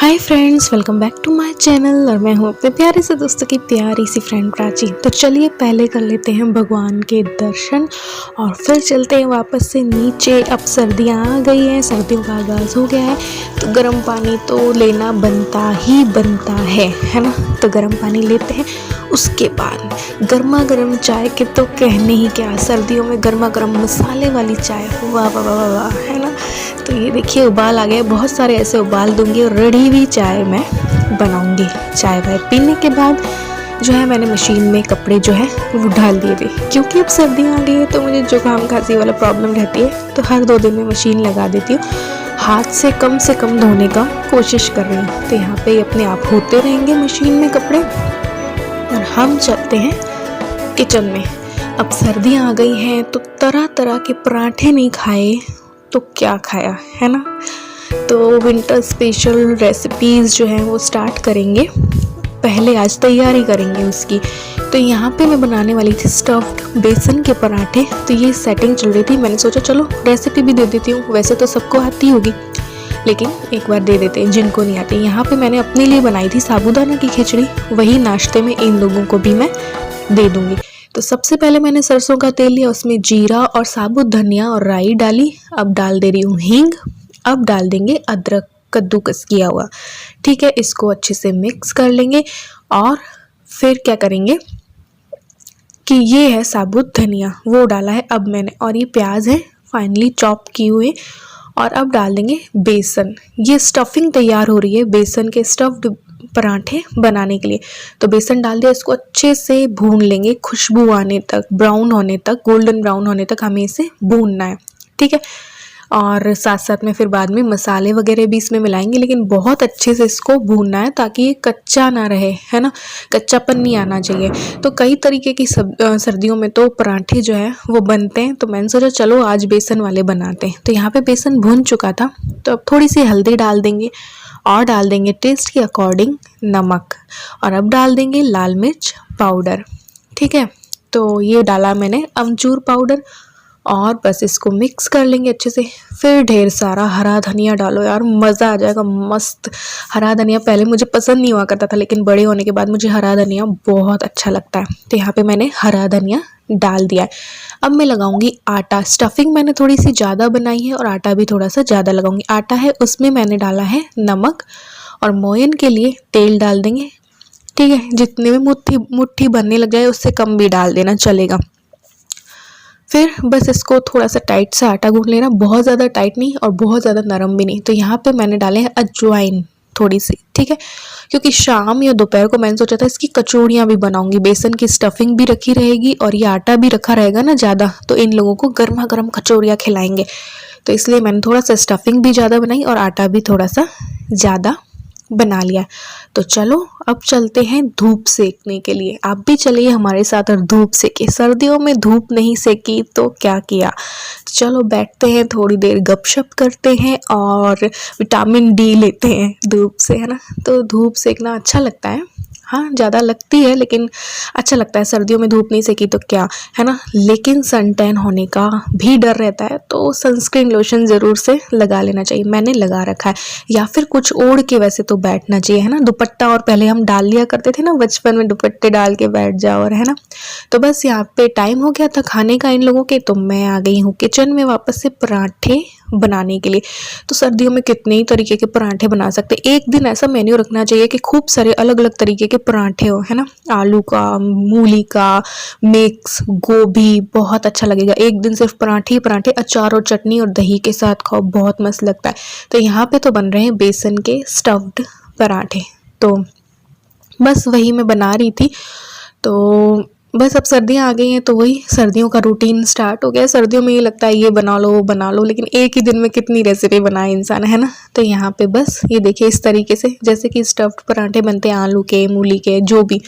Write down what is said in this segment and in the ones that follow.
Hi friends, welcome back to my channel और मैं हूँ अपने प्यारे से दोस्तों की प्यारी सी फ्रेंड प्राची। तो चलिए पहले कर लेते हैं भगवान के दर्शन और फिर चलते हैं वापस से नीचे। अब सर्दियाँ आ गई हैं, सर्दियों का आगाज़ हो गया है, तो गर्म पानी तो लेना बनता ही बनता है ना। तो गर्म पानी लेते हैं, उसके बाद गर्मा गर्म चाय के तो कहने ही क्या, सर्दियों में गर्मा गर्म मसाले वाली चाय, वाह वाह वाह वाह, है ना। तो ये देखिए उबाल आ गए, बहुत सारे ऐसे उबाल दूंगी और रेडी हुई चाय मैं बनाऊंगी। चाय वाय पीने के बाद जो है मैंने मशीन में कपड़े जो है वो डाल दिए थे, क्योंकि अब सर्दियाँ आ गई है तो मुझे जुकाम खांसी वाला प्रॉब्लम रहती है, तो हर 2 दिन में मशीन लगा देती हूँ। हाथ से कम धोने का कोशिश कर रही हूँ, तो यहाँ पे अपने आप होते रहेंगे मशीन में कपड़े। और हम चलते हैं किचन में। अब सर्दियाँ आ गई हैं तो तरह तरह के पराठे नहीं खाए तो क्या खाया, है ना। तो विंटर स्पेशल रेसिपीज़ जो हैं वो स्टार्ट करेंगे, पहले आज तैयारी करेंगे उसकी। तो यहाँ पे मैं बनाने वाली थी स्टफ्ड बेसन के पराठे। तो ये सेटिंग चल रही थी, मैंने सोचा चलो रेसिपी भी दे देती हूँ, वैसे तो सबको आती होगी लेकिन एक बार दे देते हैं जिनको नहीं आती। यहाँ पे मैंने अपने लिए बनाई थी साबूदाना की खिचड़ी, वही नाश्ते में इन लोगों को भी मैं दे दूँगी। तो सबसे पहले मैंने सरसों का तेल लिया, उसमें जीरा और साबुत धनिया और राई डाली। अब डाल दे रही हूँ हींग। अब डाल देंगे अदरक कद्दूकस किया हुआ, ठीक है। इसको अच्छे से मिक्स कर लेंगे और फिर क्या करेंगे कि ये है साबुत धनिया, वो डाला है अब मैंने, और ये प्याज है फाइनली चॉप किए हुए। और अब डाल देंगे बेसन। ये स्टफिंग तैयार हो रही है बेसन के स्टफ्ड पराठे बनाने के लिए। तो बेसन डाल दिया, इसको अच्छे से भून लेंगे, खुशबू आने तक, ब्राउन होने तक, गोल्डन ब्राउन होने तक हमें इसे भूनना है, ठीक है। और साथ साथ में फिर बाद में मसाले वगैरह भी इसमें मिलाएंगे, लेकिन बहुत अच्छे से इसको भूनना है ताकि ये कच्चा ना रहे, है ना, कच्चापन नहीं आना चाहिए। तो कई तरीके की सर्दियों में तो पराठे जो है वो बनते हैं, तो मैंने सोचा चलो आज बेसन वाले बनाते हैं। तो यहाँ पे बेसन भून चुका था, तो अब थोड़ी सी हल्दी डाल देंगे और डाल देंगे टेस्ट के अकॉर्डिंग नमक, और अब डाल देंगे लाल मिर्च पाउडर, ठीक है। तो ये डाला मैंने अमचूर पाउडर, और बस इसको मिक्स कर लेंगे अच्छे से। फिर ढेर सारा हरा धनिया डालो यार, मज़ा आ जाएगा मस्त। हरा धनिया पहले मुझे पसंद नहीं हुआ करता था, लेकिन बड़े होने के बाद मुझे हरा धनिया बहुत अच्छा लगता है। तो यहाँ पे मैंने हरा धनिया डाल दिया है। अब मैं लगाऊंगी आटा। स्टफिंग मैंने थोड़ी सी ज़्यादा बनाई है और आटा भी थोड़ा सा ज़्यादा लगाऊंगी। आटा है उसमें मैंने डाला है नमक, और मोयन के लिए तेल डाल देंगे, ठीक है। जितने में मुट्ठी बनने लग जाए उससे कम भी डाल देना चलेगा। फिर बस इसको थोड़ा सा टाइट से आटा गूंथ लेना, बहुत ज़्यादा टाइट नहीं और बहुत ज़्यादा नरम भी नहीं। तो यहाँ पे मैंने डाले हैं अजवाइन थोड़ी सी, ठीक है, क्योंकि शाम या दोपहर को मैंने सोचा था इसकी कचौड़ियाँ भी बनाऊंगी। बेसन की स्टफिंग भी रखी रहेगी और ये आटा भी रखा रहेगा ना ज़्यादा, तो इन लोगों को गर्मा गर्म कचौड़ियाँ खिलाएंगे। तो इसलिए मैंने थोड़ा सा स्टफिंग भी ज़्यादा बनाई और आटा भी थोड़ा सा ज़्यादा बना लिया। तो चलो अब चलते हैं धूप सेकने के लिए। आप भी चलिए हमारे साथ और धूप सेके। सर्दियों में धूप नहीं सेकी तो क्या किया। तो चलो बैठते हैं, थोड़ी देर गपशप करते हैं और विटामिन डी लेते हैं धूप से, है ना। तो धूप सेकना अच्छा लगता है, हाँ ज़्यादा लगती है लेकिन अच्छा लगता है। सर्दियों में धूप नहीं सेकी तो क्या, है ना। लेकिन सन टैन होने का भी डर रहता है, तो सनस्क्रीन लोशन ज़रूर से लगा लेना चाहिए। मैंने लगा रखा है, या फिर कुछ ओढ़ के वैसे तो बैठना चाहिए, है ना। दुपट्टा, और पहले हम डाल लिया करते थे ना बचपन में, दुपट्टे डाल के बैठ जाओ, और है ना। तो बस यहाँ पे टाइम हो गया था खाने का इन लोगों के, तो मैं आ गई हूँ किचन में वापस से पराठे बनाने के लिए। तो सर्दियों में कितने ही तरीके के पराठे बना सकते हैं। एक दिन ऐसा मेन्यू रखना चाहिए कि खूब सारे अलग अलग तरीके के पराठे हो, है ना। आलू का, मूली का, मिक्स, गोभी, बहुत अच्छा लगेगा। एक दिन सिर्फ पराठे ही पराठे, अचार और चटनी और दही के साथ खाओ, बहुत मस्त लगता है। तो यहाँ पे तो बन रहे हैं बेसन के स्टफ्ड पराठे, तो बस वही मैं बना रही थी। तो बस अब सर्दियाँ आ गई हैं तो वही सर्दियों का रूटीन स्टार्ट हो गया। सर्दियों में ये लगता है ये बना लो बना लो, लेकिन एक ही दिन में कितनी रेसिपी बनाए इंसान, है ना। तो यहाँ पे बस ये देखिए इस तरीके से, जैसे कि स्टफ्ड पराठे बनते हैं आलू के, मूली के, जो भी,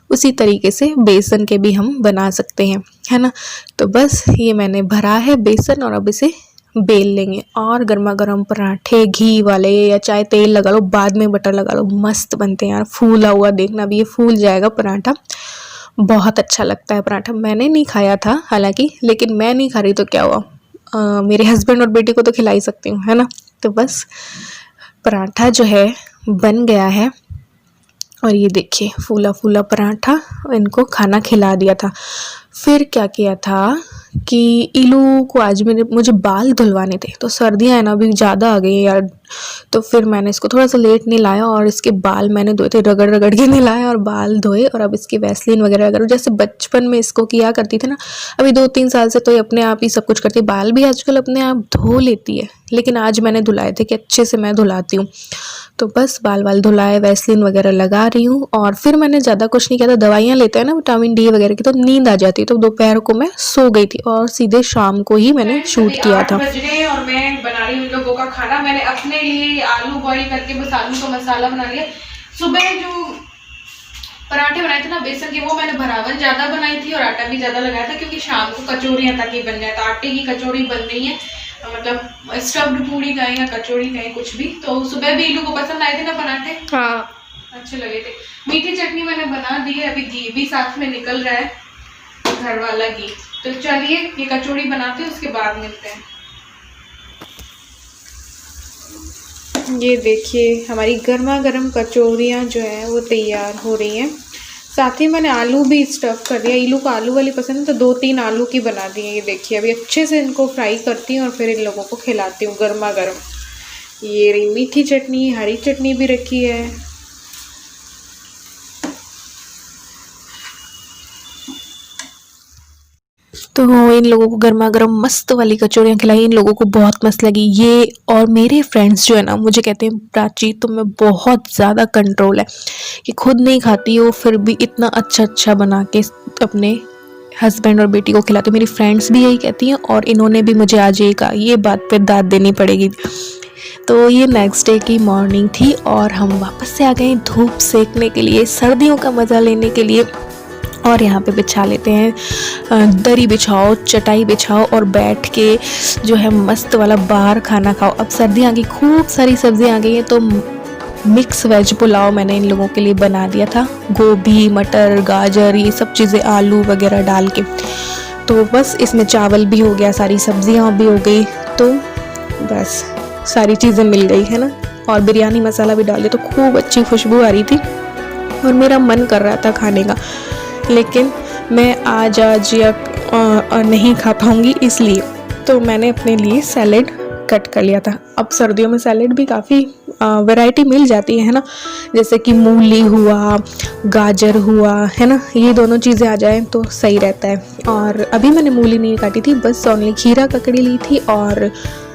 उसी तरीके से बेसन के भी हम बना सकते हैं, है ना। तो बस ये मैंने भरा है बेसन, और अब इसे बेल लेंगे। और गर्मा गर्म पराठे घी वाले, या चाहे तेल लगा लो, बाद में बटर लगा लो, मस्त बनते हैं यार। फूला हुआ देखना, भी ये फूल जाएगा पराठा, बहुत अच्छा लगता है पराठा। मैंने नहीं खाया था हालांकि, लेकिन मैं नहीं खा रही तो क्या हुआ, मेरे हस्बैंड और बेटी को तो खिला ही सकती हूँ, है ना। तो बस पराठा जो है बन गया है। और ये देखिए फूला फूला पराठा इनको खाना खिला दिया था। फिर क्या किया था कि इलू को आज मुझे बाल धुलवाने थे, तो सर्दियाँ हैं ना अभी ज़्यादा आ गई है यार, तो फिर मैंने इसको थोड़ा सा लेट नहलाया और इसके बाल मैंने धोए थे, रगड़ रगड़ के नहलाया और बाल धोए। और अब इसकी वैसलीन वगैरह वगैरह जैसे बचपन में इसको किया करती थी ना, अभी 2-3 साल से तो ये अपने आप ही सब कुछ करती है। बाल भी आजकल अपने आप धो लेती है, लेकिन आज मैंने धुलाए थे कि अच्छे से मैं धुलाती हूँ। तो बस बाल वाल धुलाए, वैसलीन वगैरह लगा रही हूँ। और फिर मैंने ज़्यादा कुछ नहीं किया था, दवाइयाँ लेते हैं ना विटामिन डी वगैरह की, तो नींद आ जाती है, तो दोपहर को मैं सो गई थी और सीधे शाम को ही मैंने शूट किया था। बज रहे और मैं बना रही हूँ इन लोगों का खाना। मैंने अपने लिए आलू बॉईल करके बस आलू का मसाला बना लिया। सुबह जो पराठे बनाए थे ना बेसन के, वो मैंने भरावन ज़्यादा बनाई थी और आटा भी ज़्यादा लगाया था, क्योंकि शाम को कचौरियाँ ताकि बन जाए। तो आटे की कचौड़ी बन रही है, मतलब स्टफ्ड पूड़ी कहें या कचौड़ी कहें कुछ भी। तो सुबह भी इलू को पसंद आए थे ना पराठे, हाँ अच्छे लगे थे। मीठी चटनी मैंने बना दी है, अभी घी भी साथ में निकल रहा है, घर वाला घी। तो चलिए ये कचौड़ी बनाते हैं, उसके बाद मिलते हैं। ये देखिए हमारी गर्मा गर्म कचौरियाँ जो है वो तैयार हो रही हैं। साथ ही मैंने आलू भी स्टफ़ कर दिया, इलू को आलू वाली पसंद है तो 2-3 आलू की बना दी है। ये देखिए अभी अच्छे से इनको फ्राई करती हूँ और फिर इन लोगों को खिलाती हूँ गर्मा गर्म। ये रही मीठी चटनी, हरी चटनी भी रखी है। तो इन लोगों को गर्मा गर्म मस्त वाली कचौरियाँ खिलाई, इन लोगों को बहुत मस्त लगी ये। और मेरे फ्रेंड्स जो है ना मुझे कहते हैं प्राची तुम्हें बहुत ज़्यादा कंट्रोल है, कि खुद नहीं खाती हो फिर भी इतना अच्छा अच्छा बना के अपने हस्बैंड और बेटी को खिलाते हो। मेरी फ्रेंड्स भी यही कहती हैं और इन्होंने भी मुझे आज ये कहा, ये बात पे दाद देनी पड़ेगी। तो ये नेक्स्ट डे की मॉर्निंग थी और हम वापस से आ गए धूप सेकने के लिए, सर्दियों का मज़ा लेने के लिए। और यहाँ पे बिछा लेते हैं, दरी बिछाओ, चटाई बिछाओ और बैठ के जो है मस्त वाला बाहर खाना खाओ। अब सर्दियाँ आ गई, खूब सारी सब्जियाँ आ गई हैं, तो मिक्स वेज पुलाव मैंने इन लोगों के लिए बना दिया था, गोभी मटर गाजर ये सब चीज़ें आलू वगैरह डाल के। तो बस इसमें चावल भी हो गया, सारी सब्जियाँ भी हो गई, तो बस सारी चीज़ें मिल गई है ना। और बिरयानी मसाला भी डाल दिया, तो खूब अच्छी खुशबू आ रही थी और मेरा मन कर रहा था खाने का, लेकिन मैं आज या नहीं खा पाऊँगी, इसलिए तो मैंने अपने लिए सैलेड कट कर लिया था। अब सर्दियों में सैलेड भी काफ़ी वैरायटी मिल जाती है ना, जैसे कि मूली हुआ, गाजर हुआ, है ना, ये दोनों चीज़ें आ जाएं तो सही रहता है। और अभी मैंने मूली नहीं काटी थी, बस ओनली खीरा ककड़ी ली थी और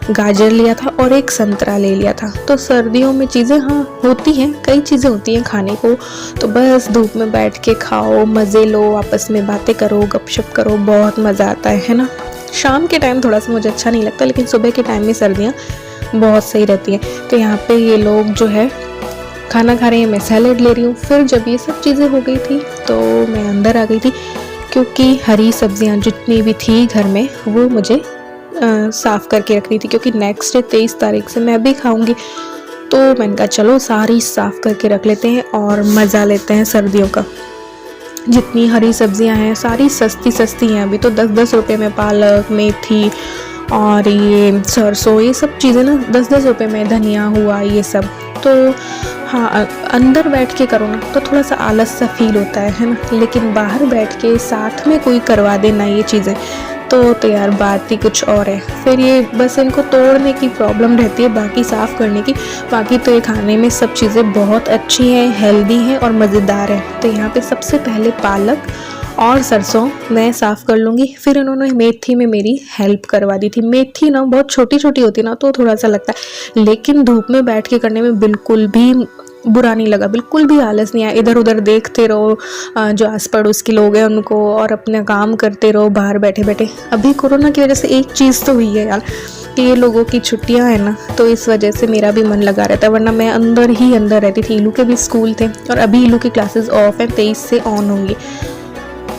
गाजर लिया था और एक संतरा ले लिया था। तो सर्दियों में चीज़ें हाँ होती हैं, कई चीज़ें होती हैं खाने को, तो बस धूप में बैठ के खाओ, मज़े लो, आपस में बातें करो, गपशप करो, बहुत मज़ा आता है ना। शाम के टाइम थोड़ा सा मुझे अच्छा नहीं लगता, लेकिन सुबह के टाइम में सर्दियाँ बहुत सही रहती हैं। तो यहाँ पे ये लोग जो है खाना खा रहे हैं, मैं सैलेड ले रही हूँ। फिर जब ये सब चीज़ें हो गई थी तो मैं अंदर आ गई थी, क्योंकि हरी सब्जियाँ जितनी भी थी घर में वो मुझे साफ़ करके रख रही थी, क्योंकि नेक्स्ट डे 23 तारीख से मैं भी खाऊंगी। तो मैंने कहा चलो सारी साफ़ करके रख लेते हैं और मज़ा लेते हैं सर्दियों का। जितनी हरी सब्जियां हैं सारी सस्ती सस्ती हैं, अभी तो 10-10 रुपये में पालक, मेथी और ये सरसों, ये सब चीज़ें ना 10-10 रुपये में, धनिया हुआ ये सब। तो हाँ अंदर बैठ के करो ना तो थोड़ा सा आलस सा फील होता है ना, लेकिन बाहर बैठ के साथ में कोई करवा देना ये चीज़ें तो यार बात ही कुछ और है। फिर ये बस इनको तोड़ने की प्रॉब्लम रहती है, बाकी साफ़ करने की। बाकी तो ये खाने में सब चीज़ें बहुत अच्छी हैं, हेल्दी हैं और मज़ेदार है। तो यहाँ पे सबसे पहले पालक और सरसों मैं साफ़ कर लूँगी। फिर इन्होंने मेथी में मेरी हेल्प करवा दी थी। मेथी ना बहुत छोटी छोटी होती ना तो थोड़ा सा लगता है, लेकिन धूप में बैठ के करने में बिल्कुल भी बुरा नहीं लगा, बिल्कुल भी आलस नहीं आया। इधर उधर देखते रहो, जो आस पड़ोस के लोग हैं उनको, और अपना काम करते रहो बाहर बैठे बैठे। अभी कोरोना की वजह से एक चीज़ तो हुई है यार कि ये लोगों की छुट्टियां हैं ना, तो इस वजह से मेरा भी मन लगा रहता है, वरना मैं अंदर ही अंदर रहती थी। इलू के भी स्कूल थे और अभी इलू की क्लासेस ऑफ हैं, 23 से ऑन होंगी,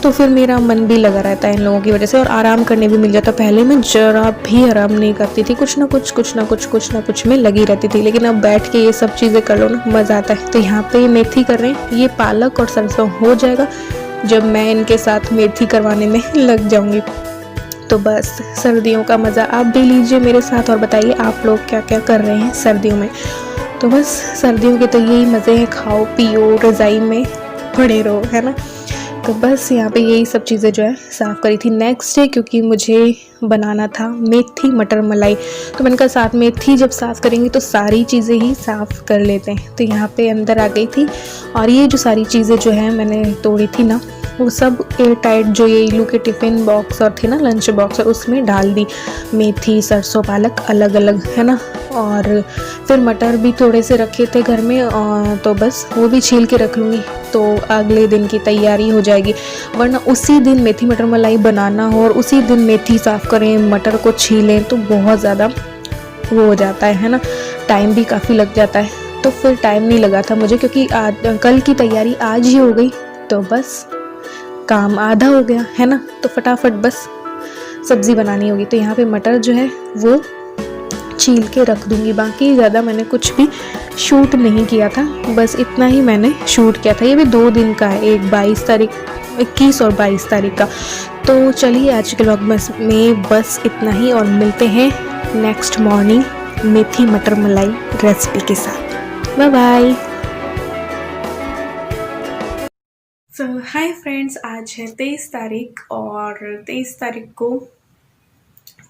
तो फिर मेरा मन भी लगा रहता है इन लोगों की वजह से, और आराम करने भी मिल जाता। पहले मैं जरा भी आराम नहीं करती थी, कुछ ना कुछ में लगी रहती थी, लेकिन अब बैठ के ये सब चीज़ें कर लो ना मज़ा आता है। तो यहाँ पे मेथी कर रहे हैं, ये पालक और सरसों हो जाएगा जब मैं इनके साथ मेथी करवाने में लग जाऊँगी। तो बस सर्दियों का मज़ा आप भी लीजिए मेरे साथ और बताइए आप लोग क्या क्या कर रहे हैं सर्दियों में। तो बस सर्दियों के तो यही मज़े हैं, खाओ पियो रज़ाई में पड़े रहो, है ना। तो बस यहाँ पे यही सब चीज़ें जो है साफ़ करी थी नेक्स्ट डे, क्योंकि मुझे बनाना था मेथी मटर मलाई। तो मैंने कहा साथ मेथी जब साफ़ करेंगे तो सारी चीज़ें ही साफ़ कर लेते हैं। तो यहाँ पे अंदर आ गई थी और ये जो सारी चीज़ें जो है मैंने तोड़ी थी ना, वो सब एयर टाइट जो ये इलू के टिफ़िन बॉक्स और थे ना लंच बॉक्स, और उसमें डाल दी। मेथी सरसों पालक अलग अलग, है ना। और फिर मटर भी थोड़े से रखे थे घर में, और तो बस वो भी छील के रख लूँगी तो अगले दिन की तैयारी हो जाएगी। वरना उसी दिन मेथी मटर मलाई बनाना हो और उसी दिन मेथी साफ़ करें, मटर को छीलें, तो बहुत ज़्यादा वो हो जाता है ना, टाइम भी काफ़ी लग जाता है। तो फिर टाइम नहीं लगा था मुझे, क्योंकि कल की तैयारी आज ही हो गई, तो बस काम आधा हो गया, है ना। तो फटाफट बस सब्ज़ी बनानी होगी। तो यहाँ पे मटर जो है वो छील के रख दूँगी। बाकी ज़्यादा मैंने कुछ भी शूट नहीं किया था, बस इतना ही मैंने शूट किया था। ये भी 2 दिन का है, एक 22 तारीख 21 और 22 तारीख का। तो चलिए आज के व्लॉग में बस इतना ही, और मिलते हैं नेक्स्ट मॉर्निंग मेथी मटर मलाई रेसिपी के साथ। Bye bye. So hi friends, आज है 23 तारीख, और 23 तारीख को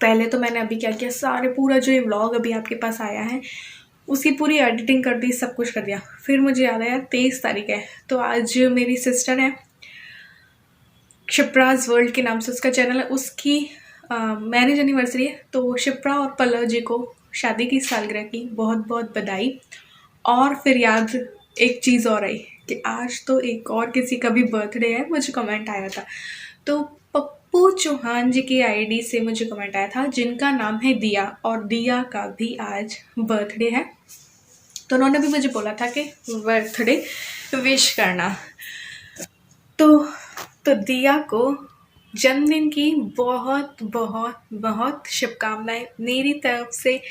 पहले तो मैंने अभी क्या किया, सारे पूरा जो ये व्लॉग अभी आपके पास आया है उसकी पूरी एडिटिंग कर दी, सब कुछ कर दिया। फिर मुझे याद आया 23 तारीख है, तो आज मेरी सिस्टर है, शिप्राज वर्ल्ड के नाम से उसका चैनल है, उसकी मैरिज एनिवर्सरी है। तो शिप्रा और पल्लव जी को शादी की सालगिरह की बहुत बहुत बधाई। और फिर याद एक चीज़ और आई कि आज तो एक और किसी का भी बर्थडे है, मुझे कमेंट आया था। तो पप्पू चौहान जी की आईडी से मुझे कमेंट आया था, जिनका नाम है दिया, और दिया का भी आज बर्थडे है। तो उन्होंने भी मुझे बोला था कि बर्थडे विश करना। तो दिया को जन्मदिन की बहुत बहुत बहुत शुभकामनाएं मेरी तरफ से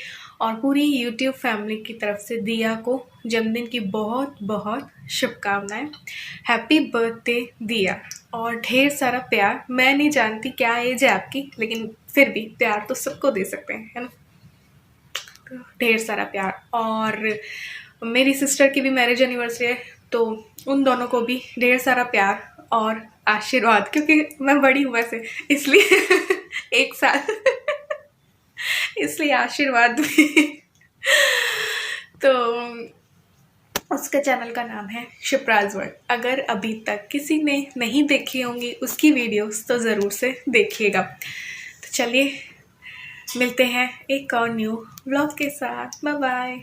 और पूरी यूट्यूब फैमिली की तरफ से। दिया को जन्मदिन की बहुत बहुत शुभकामनाएं। हैप्पी बर्थडे दिया, और ढेर सारा प्यार। मैं नहीं जानती क्या एज है आपकी, लेकिन फिर भी प्यार तो सबको दे सकते हैं, है ना। तो ढेर सारा प्यार। और मेरी सिस्टर की भी मैरिज एनिवर्सरी है, तो उन दोनों को भी ढेर सारा प्यार और आशीर्वाद, क्योंकि मैं बड़ी हूँ वैसे, इसलिए एक साल इसलिए आशीर्वाद भी। तो उसका चैनल का नाम है शिप्राज वर्ल्ड। अगर अभी तक किसी ने नहीं देखी होंगी उसकी वीडियोस तो ज़रूर से देखिएगा। तो चलिए मिलते हैं एक और न्यू व्लॉग के साथ। Bye bye.